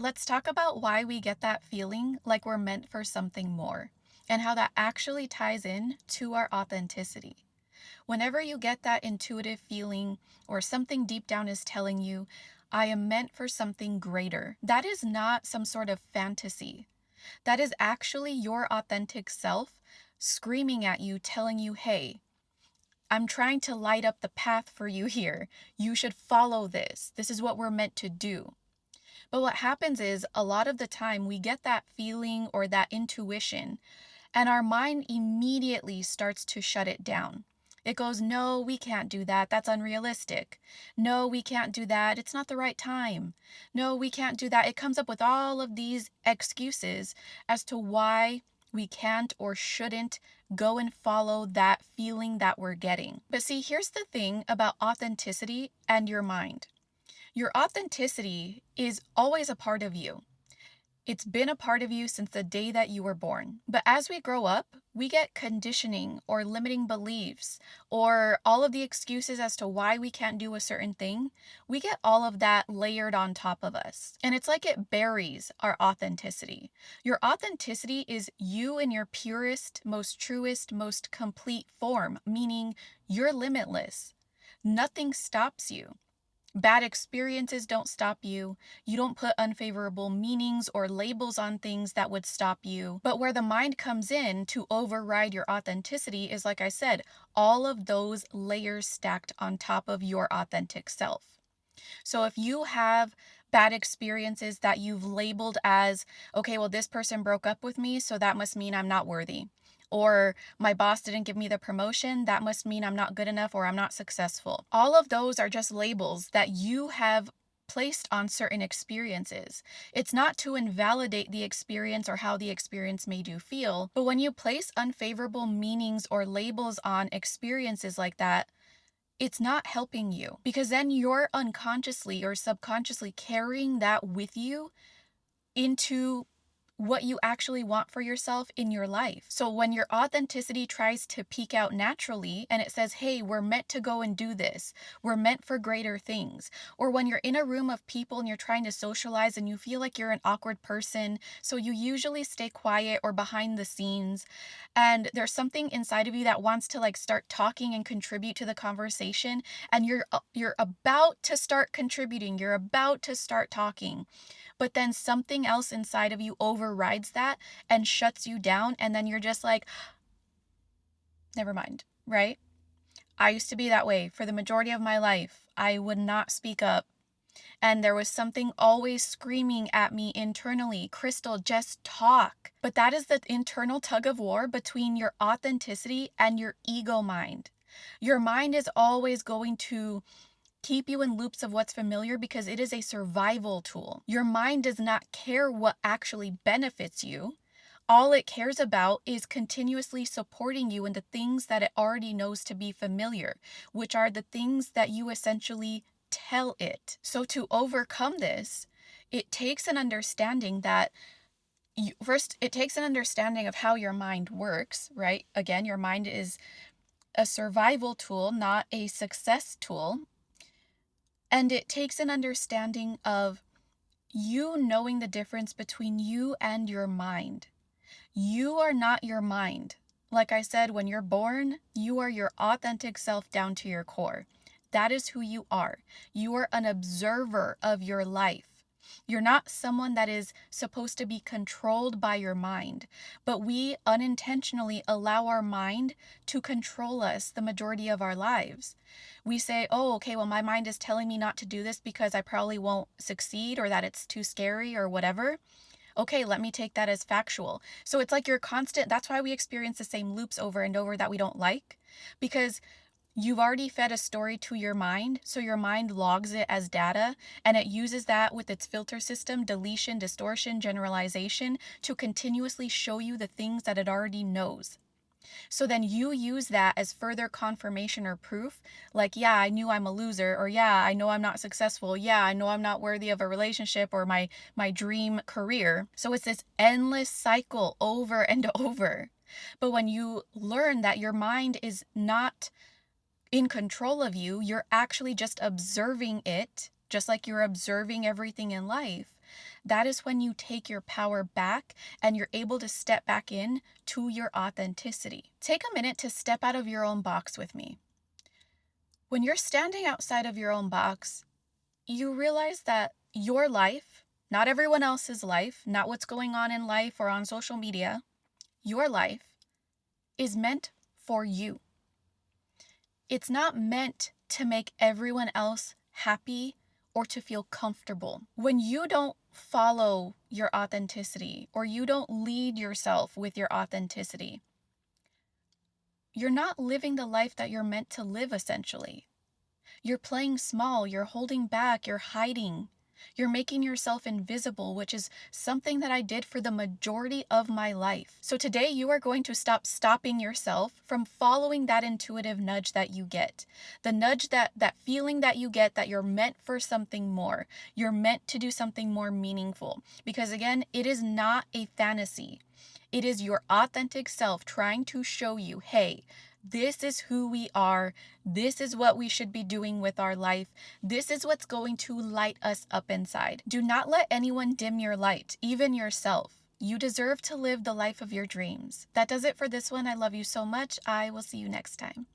Let's talk about why we get that feeling like we're meant for something more and how that actually ties in to our authenticity. Whenever you get that intuitive feeling or something deep down is telling you, I am meant for something greater, that is not some sort of fantasy. That is actually your authentic self screaming at you, telling you, hey, I'm trying to light up the path for you here. You should follow this. This is what we're meant to do. But what happens is a lot of the time we get that feeling or that intuition, and our mind immediately starts to shut it down. It goes, no, we can't do that. That's unrealistic. No, we can't do that. It's not the right time. No, we can't do that. It comes up with all of these excuses as to why we can't or shouldn't go and follow that feeling that we're getting. But see, here's the thing about authenticity and your mind. Your authenticity is always a part of you. It's been a part of you since the day that you were born. But as we grow up, we get conditioning or limiting beliefs or all of the excuses as to why we can't do a certain thing. We get all of that layered on top of us. And it's like it buries our authenticity. Your authenticity is you in your purest, most truest, most complete form, meaning you're limitless. Nothing stops you. Bad experiences don't stop you. You don't put unfavorable meanings or labels on things that would stop you. But where the mind comes in to override your authenticity is, like I said, all of those layers stacked on top of your authentic self. So if you have bad experiences that you've labeled as, okay, well, this person broke up with me, so that must mean I'm not worthy. Or my boss didn't give me the promotion, that must mean I'm not good enough or I'm not successful. All of those are just labels that you have placed on certain experiences. It's not to invalidate the experience or how the experience made you feel, but when you place unfavorable meanings or labels on experiences like that, it's not helping you because then you're unconsciously or subconsciously carrying that with you into what you actually want for yourself in your life. So when your authenticity tries to peek out naturally and it says, hey, we're meant to go and do this, we're meant for greater things. Or when you're in a room of people and you're trying to socialize and you feel like you're an awkward person, so you usually stay quiet or behind the scenes, and there's something inside of you that wants to like start talking and contribute to the conversation, and you're about to start contributing, you're about to start talking, but then something else inside of you overrides that and shuts you down. And then you're just like, never mind, right? I used to be that way for the majority of my life. I would not speak up. And there was something always screaming at me internally, Crystal, just talk. But that is the internal tug of war between your authenticity and your ego mind. Your mind is always going to keep you in loops of what's familiar because it is a survival tool. Your mind does not care what actually benefits you. All it cares about is continuously supporting you in the things that it already knows to be familiar, which are the things that you essentially tell it. So to overcome this, it takes an understanding that first, it takes an understanding of how your mind works, right? Again, your mind is a survival tool, not a success tool. And it takes an understanding of you knowing the difference between you and your mind. You are not your mind. Like I said, when you're born, you are your authentic self down to your core. That is who you are. You are an observer of your life. You're not someone that is supposed to be controlled by your mind, but we unintentionally allow our mind to control us the majority of our lives. We say, oh, okay, well, my mind is telling me not to do this because I probably won't succeed or that it's too scary or whatever. Okay, let me take that as factual. So it's like you're constant. That's why we experience the same loops over and over that we don't like, because you've already fed a story to your mind, so your mind logs it as data, and it uses that with its filter system, deletion, distortion, generalization, to continuously show you the things that it already knows. So then you use that as further confirmation or proof, like, yeah, I knew I'm a loser, or yeah, I know I'm not successful, yeah, I know I'm not worthy of a relationship or my dream career. So it's this endless cycle over and over. But when you learn that your mind is not in control of you, you're actually just observing it, just like you're observing everything in life. That is when you take your power back and you're able to step back in to your authenticity. Take a minute to step out of your own box with me. When you're standing outside of your own box, you realize that your life, not everyone else's life, not what's going on in life or on social media, your life is meant for you. It's not meant to make everyone else happy or to feel comfortable. When you don't follow your authenticity or you don't lead yourself with your authenticity, you're not living the life that you're meant to live, essentially. You're playing small, you're holding back, you're hiding. You're making yourself invisible, which is something that I did for the majority of my life. So today you are going to stop stopping yourself from following that intuitive nudge that you get. The nudge, that feeling that you get that you're meant for something more. You're meant to do something more meaningful. Because again, it is not a fantasy. It is your authentic self trying to show you, hey, this is who we are. This is what we should be doing with our life. This is what's going to light us up inside. Do not let anyone dim your light, even yourself. You deserve to live the life of your dreams. That does it for this one. I love you so much. I will see you next time.